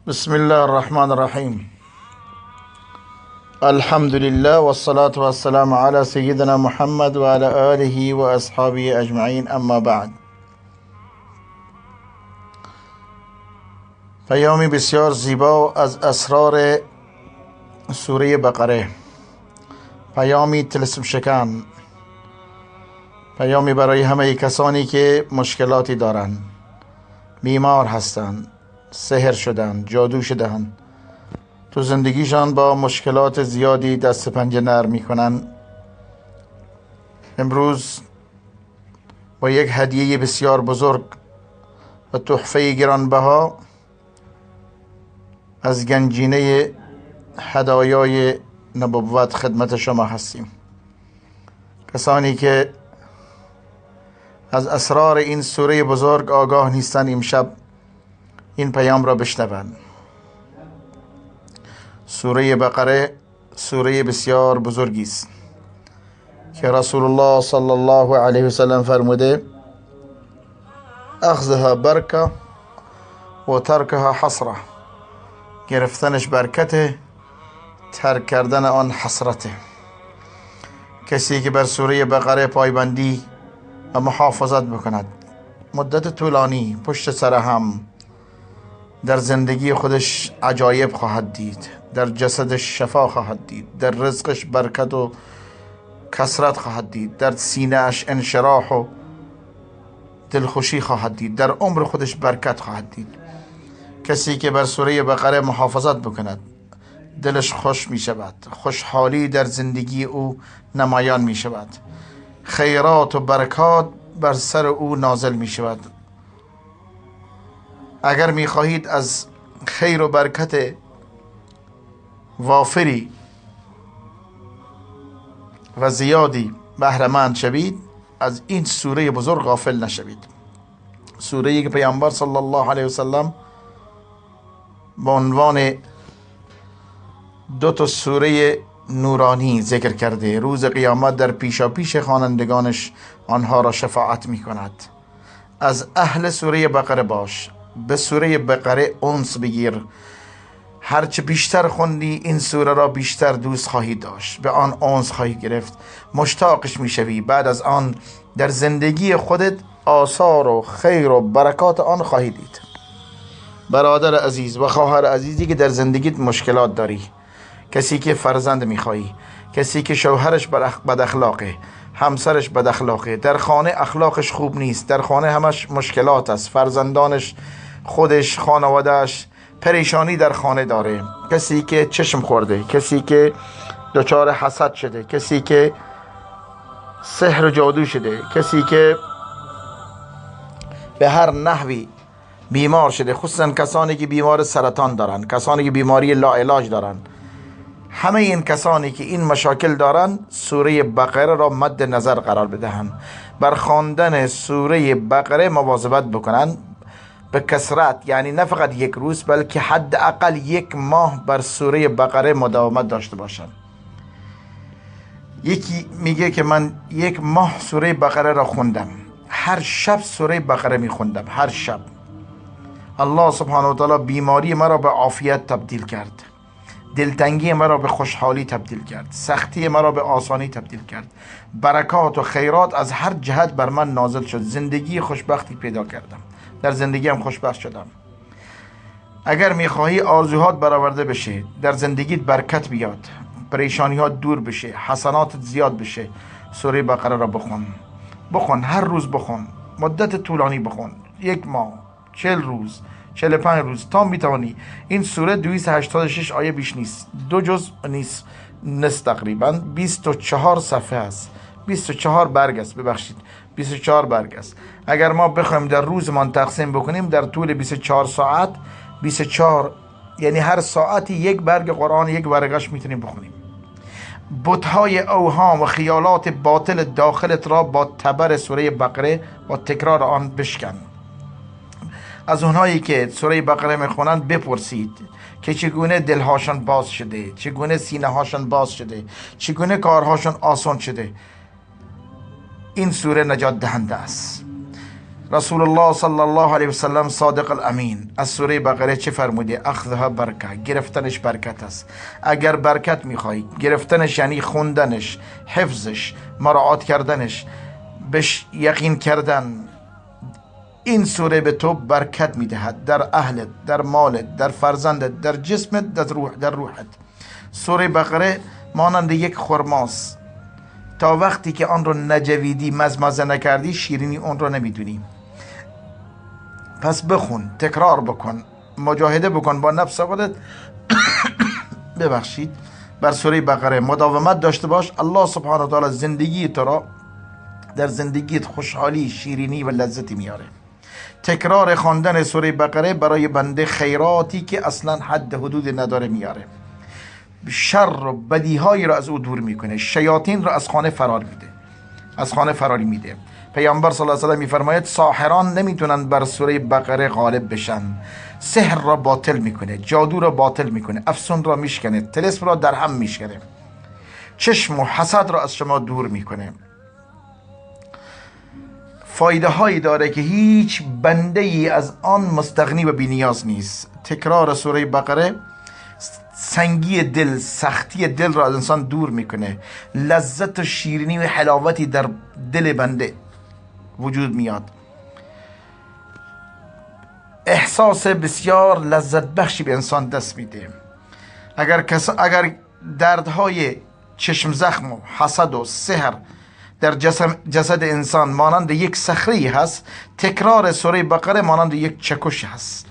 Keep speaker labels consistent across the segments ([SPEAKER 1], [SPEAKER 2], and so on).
[SPEAKER 1] بسم الله الرحمن الرحيم. الحمد لله والصلاة والسلام على سيدنا محمد وعلى آله وأصحابه أجمعين، اما بعد. پیامی بسیار زیبا از اسرار سوره بقره، پیامی طلسم شکن، پیامی برای همه کسانی که مشکلاتی دارند، بیمار هستند، سحر شدن، جادو شدن، تو زندگیشان با مشکلات زیادی دست پنجه نرم میکنن. امروز با یک هدیه بسیار بزرگ و تحفه گرانبها از گنجینه هدایای نبوت خدمت شما هستیم. کسانی که از اسرار این سوره بزرگ آگاه نیستند، امشب این پیام را بشنوند. سوره بقره سوره بسیار بزرگی است که رسول الله صلی الله علیه و سلم فرموده: اخذها برکه و ترکها حسره. گرفتنش برکته، ترک کردن آن حسرته. کسی که بر سوره بقره پایبندی و محافظت بکند، مدت طولانی پشت سر هم در زندگی خودش عجایب خواهد دید، در جسدش شفا خواهد دید، در رزقش برکت و کثرت خواهد دید، در سینه اش انشراح و دلخوشی خواهد دید، در عمر خودش برکت خواهد دید. کسی که بر سوره بقره محافظت بکند، دلش خوش می شود، خوشحالی در زندگی او نمایان می شود، خیرات و برکات بر سر او نازل می شود. اگر می خواهید از خیر و برکت وافری و زیادی بهره‌مند شوید، از این سوره بزرگ غافل نشوید. سوره‌ای که پیامبر صلی الله علیه و سلم با عنوان دو تا سوره نورانی ذکر کرده. روز قیامت در پیشاپیش خوانندگانش آنها را شفاعت می کند. از اهل سوره بقره باش، به سوره بقره انس بگیر. هرچه بیشتر خوندی این سوره را بیشتر دوست خواهی داشت، به آن انس خواهی گرفت، مشتاقش می شوی. بعد از آن در زندگی خودت آثار و خیر و برکات آن خواهی دید. برادر عزیز و خواهر عزیزی که در زندگیت مشکلات داری، کسی که فرزند میخوایی، کسی که شوهرش بد اخلاقه، همسرش بد اخلاقه، در خانه اخلاقش خوب نیست، در خانه همش مشکلات است، فرزندانش، خودش، خانوادهش پریشانی در خانه داره، کسی که چشم خورده، کسی که دچار حسد شده، کسی که سحر و جادو شده، کسی که به هر نحوی بیمار شده، خصوصا کسانی که بیمار سرطان دارن، کسانی که بیماری لاعلاج دارن، همه این کسانی که این مشاکل دارن سوره بقره را مد نظر قرار بدهند. بر خواندن سوره بقره مواظبت بکنن به کثرت، یعنی نه فقط یک روز بلکه حداقل یک ماه بر سوره بقره مداومت داشته باشند. یکی میگه که من یک ماه سوره بقره را خوندم، هر شب سوره بقره میخوندم، هر شب. الله سبحانه و تعالی بیماری مرا به عافیت تبدیل کرد، دلتنگی مرا به خوشحالی تبدیل کرد، سختی مرا به آسانی تبدیل کرد، برکات و خیرات از هر جهت بر من نازل شد، زندگی خوشبختی پیدا کردم، در زندگیم خوشبخت شدم. اگر میخواهی آرزوهات برآورده بشه، در زندگیت برکت بیاد، پریشانیات دور بشه، حسناتت زیاد بشه، سوره بقره را بخون، هر روز بخون، مدت طولانی بخون، یک ماه، 40 روز، 45 روز تا میتوانی. این سوره 286 آیه بیش نیست، 2 جزء نیست تقریبا 24 صفحه است، 24 برگ است، 24 برگ است. اگر ما بخوایم در روزمان تقسیم بکنیم، در طول 24 ساعت 24، یعنی هر ساعتی یک برگ قرآن، یک برگش میتونیم بخونیم. بت‌های اوهام و خیالات باطل داخلت را با تبر سوره بقره، با تکرار آن بشکن. از اونهایی که سوره بقره میخونند بپرسید که چگونه دلهاشان باز شده، چگونه سینه هاشان باز شده، چگونه کارهاشان آسان شده. این سوره نجات دهنده است. رسول الله صلی الله علیه وسلم صادق الامین از سوره بقره چه فرموده؟ اخذها برکه، گرفتنش برکت است. اگر برکت میخوای، گرفتنش یعنی خوندنش، حفظش، مراعات کردنش، بهش یقین کردن. این سوره به تو برکت میدهد در اهلت، در مالت، در فرزندت، در جسمت، در روحت. سوره بقره مانند یک خرماست، تا وقتی که آن رو نجویدی، مزمزه نکردی، شیرینی اون رو نمیدونی. پس بخون، تکرار بکن، مجاهده بکن با نفس خودت ببخشید، بر سوره بقره مداومت داشته باش. الله سبحانه و تعالی زندگی تو را، در زندگیت خوشحالی، شیرینی و لذتی میاره. تکرار خواندن سوره بقره برای بنده خیراتی که اصلا حد حدود نداره میاره. شر و بدیهایی را از او دور میکنه، شیاطین را از خانه فراری میده. پیامبر صلی الله علیه و آله میفرماید ساحران نمیتونن بر سوره بقره غالب بشن. سحر را باطل میکنه، جادو را باطل میکنه، افسون را میشکنه، طلسم را در هم میشکنه، چشم و حسد را از شما دور میکنه. فایده هایی داره که هیچ بنده ای از آن مستغنی و بی‌نیاز نیست. تکرار سوره بقره سنگی دل، سختی دل را از انسان دور میکنه. لذت و شیرینی و حلاوتی در دل بنده وجود میاد. احساس بسیار لذت بخشی به انسان دست میده. اگر دردهای چشم زخم و حسد و سحر در جسد انسان مانند یک صخره هست، تکرار سوره بقره مانند یک چکش هست.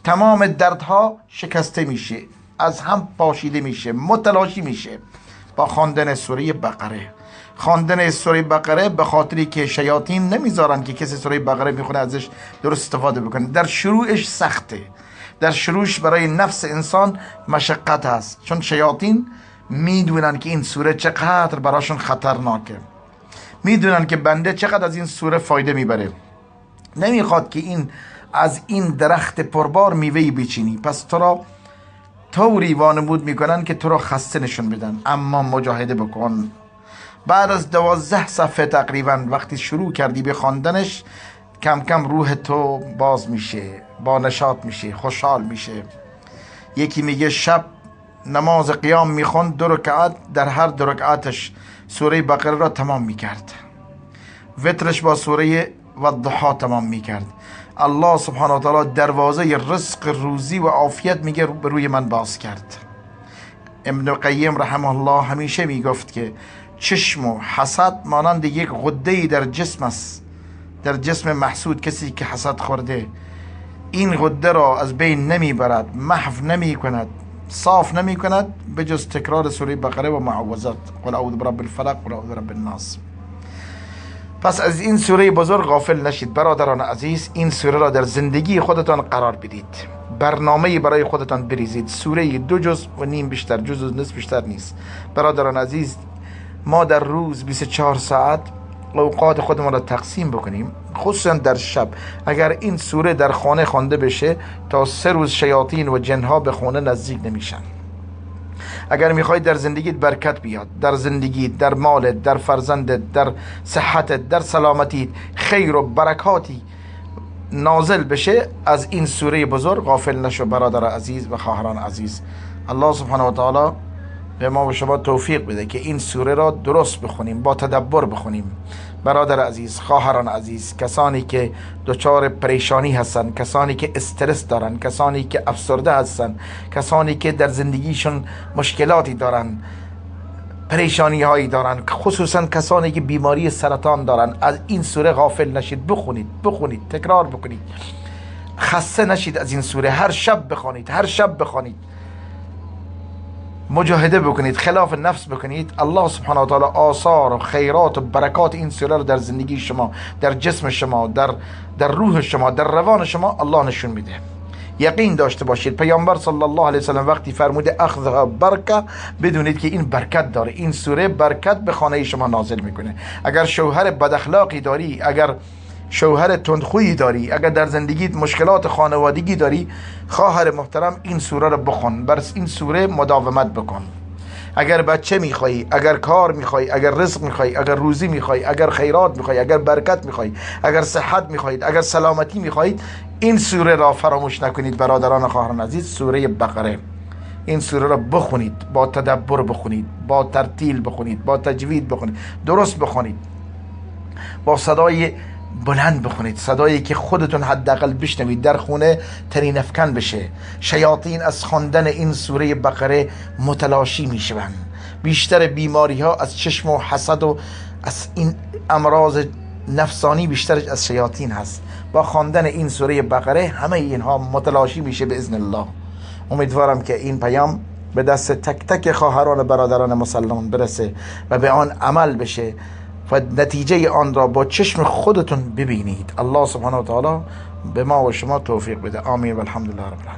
[SPEAKER 1] تمام دردها شکسته میشه، از هم پاشیده میشه، متلاشی میشه با خواندن سوره بقره. خواندن سوره بقره به خاطری که شیاطین نمیذارن که کسی سوره بقره میخونه ازش درست استفاده بکنه. در شروعش سخته، در شروعش برای نفس انسان مشقت هست، چون شیاطین میدونن که این سوره چقدر براشون خطرناکه، میدونن که بنده چقدر از این سوره فایده میبره. نمیخواد که از این درخت پربار میوهی بچینی، پس تو را طوری وانمود میکنن که تو را خسته نشون بدن. اما مجاهده بکن. بعد از 12 صفحه تقریبا وقتی شروع کردی به خواندنش، کم کم روح تو باز میشه، با نشاط میشه، خوشحال میشه. یکی میگه شب نماز قیام میخوند 2 رکعت، در هر 2 رکعتش سوره بقره را تمام میکرد. وترش با سوره والضحی تمام میکرد. الله سبحانه و تعالی دروازه رزق، روزی و عافیت میگه به روی من باز کرد. ابن قیم رحمه الله همیشه میگفت که چشم و حسد مانند یک غده‌ای در جسم است، در جسم محسود. کسی که حسد خورده این غده را از بین نمیبرد، محو نمی کند، صاف نمی کند به جز تکرار سوره بقره و معوذات، قل اعوذ برب الفلق، قل اعوذ برب الناس. پس از این سوره بزرگ غافل نشید برادران عزیز. این سوره را در زندگی خودتان قرار بدید، برنامه برای خودتان بریزید. سوره 2 جزء و نیم بیشتر، جزء و نصف بیشتر نیست. برادران عزیز، ما در روز 24 ساعت اوقات خودمان را تقسیم بکنیم، خصوصا در شب. اگر این سوره در خانه خوانده بشه، تا 3 روز شیاطین و جنها به خانه نزدیک نمیشن. اگر میخوای در زندگیت برکت بیاد، در زندگیت، در مالت، در فرزندت، در صحتت، در سلامتیت خیر و برکاتی نازل بشه، از این سوره بزرگ غافل نشو برادر عزیز و خواهران عزیز. الله سبحانه و تعالی به ما و شما توفیق بده که این سوره را درست بخونیم، با تدبر بخونیم. برادر عزیز، خواهران عزیز، کسانی که دچار پریشانی هستن، کسانی که استرس دارن، کسانی که افسرده هستن، کسانی که در زندگیشون مشکلاتی دارن، پریشانی هایی دارن، خصوصا کسانی که بیماری سرطان دارن، از این سوره غافل نشید. بخونید، تکرار بکنید، خسته نشید از این سوره. هر شب بخوانید، مجاهده بکنید، خلاف نفس بکنید. الله سبحانه و تعالی آثار و خیرات و برکات این سوره رو در زندگی شما، در جسم شما، در روح شما، در روان شما الله نشون میده. یقین داشته باشید پیامبر صلی الله علیه و سلم وقتی فرموده اخذها برکه، بدونید که این برکت داره. این سوره برکت به خانه شما نازل میکنه. اگر شوهر بد اخلاقی داری، اگر شوهر تندخویی داری، اگر در زندگیت مشکلات خانوادگی داری، خواهر محترم این سوره رو بخون، بر این سوره مداومت بکن. اگر بچه میخوای، اگر کار میخوای، اگر رزق میخوای، اگر روزی میخوای، اگر خیرات میخوای، اگر برکت میخوای، اگر صحت میخواید، اگر سلامتی میخواید، این سوره را فراموش نکنید برادران و خواهران عزیز. سوره بقره، این سوره را بخونید، با تدبر بخونید، با ترتیل بخونید، با تجوید بخونید، درست بخونید، با صدای بلند بخونید، صدایی که خودتون حداقل بشنوید، در خونه ترین افکن بشه. شیاطین از خواندن این سوره بقره متلاشی میشوند. بیشتر بیماری ها از چشم و حسد و از این امراض نفسانی بیشترش از شیاطین هست. با خواندن این سوره بقره همه اینها متلاشی میشه باذن الله. امیدوارم که این پیام به دست تک تک خواهران و برادران مسلمان برسه و به آن عمل بشه و نتیجه آن را با چشم خودتون ببینید. الله سبحانه و تعالی به ما و شما توفیق بده. آمین و الحمدلله رب العالمین.